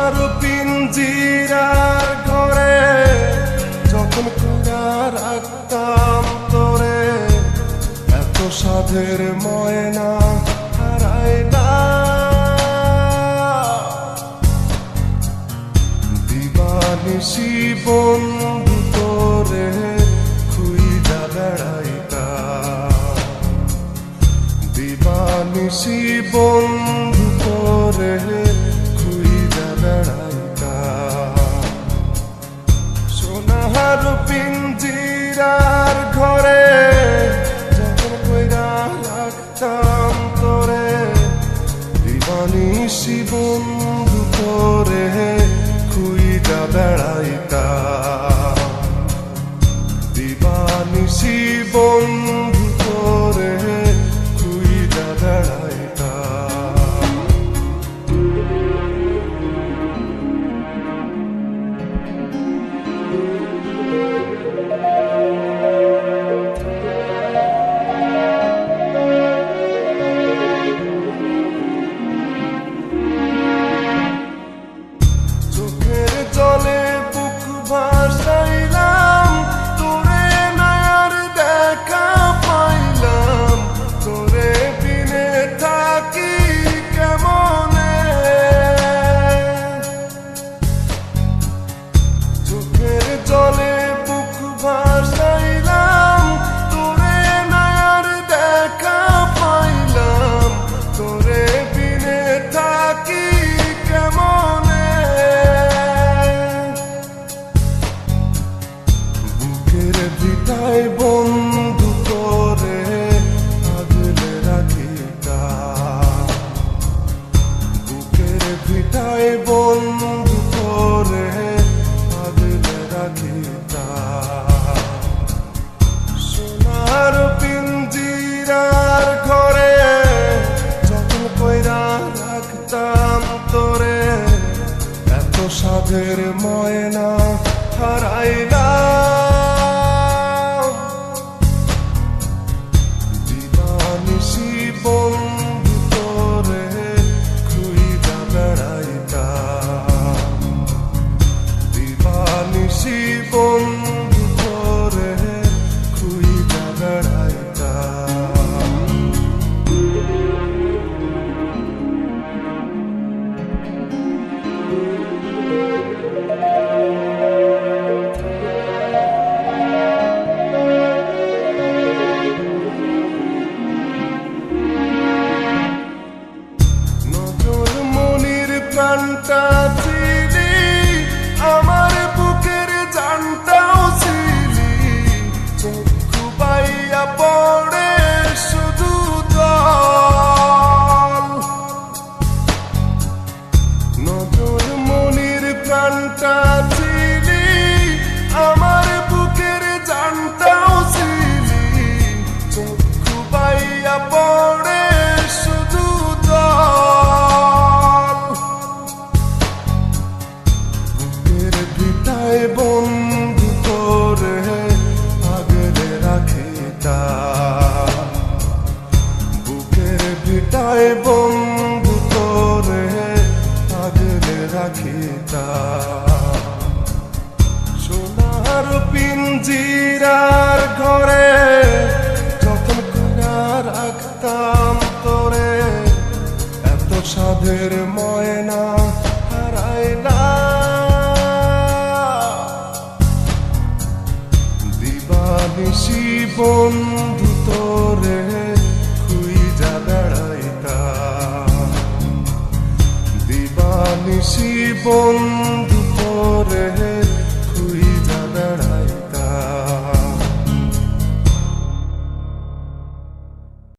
সোনার পিঞ্জিরার ঘরে যখন কুড়া রাখতাম তোরে, এত সাধের ময়না হারায় না। দিবানিশি বন্ধু তোরে খুইজা বেড়াইতাম, দিবানিশি বন্ধু তোরে খুইজা বেড়াইতাম। সোনার পিঞ্জিরার ঘরে যখন কইরা রাখতাম তোরে, দিবানিশি বন্ধু তোরে খুইজা বেড়াইতাম, দিবানিশি বন্ধু তোরে খুইজা বেড়াইতাম। চোখের জলে বুক ভাসাইলাম, তোরে নয়ার দেখা পাইলাম, তোরে বিনে থাকি কেমনে। চোখের জলে বুক ভাসাইলাম, তোরে নয়ার দেখা পাইলাম, তোরে বিনে থাকি কেমনে। বুকের ভিটায় বন্ধু তোরে আগলে রাখিতাম, বুকের ভিটায় বন্ধু তোরে আগলে রাখিতাম। সোনার পিঞ্জিরার ঘরে যখন কইরা রাখতাম তোরে, এত সাধের ময়না হারাইলাম। দিবানিশি বন্ধু তোরে খুইজা বেড়াইতাম, দিবানিশি বন্ধু তোরে খুইজা বেড়াইতাম। নজর মনির প্রাণটা ছিলি, আমার বুকের জানটাও ছিলি, চক্ষু পাইয়া পড়ে শুধু জল। নজর মনির প্রাণটা ছিলি, আমার বুকের জানটাও ছিলি, চক্ষু পাইয়া পড়ে শুধু জল। বুকের ভিটায় বন্ধু তোরে আগলে রাখিতাম, বুকের ভিটায় বন্ধু তোরে আগলে রাখিতাম। সোনার পিঞ্জিরার ঘরে যখন কুড়া রাখতাম তোরে, এত সাধের ময়না হারায় না। দিবানিশি বন্ধু তোরে খুইজা বেড়াইতাম, দিবানিশি বন্ধু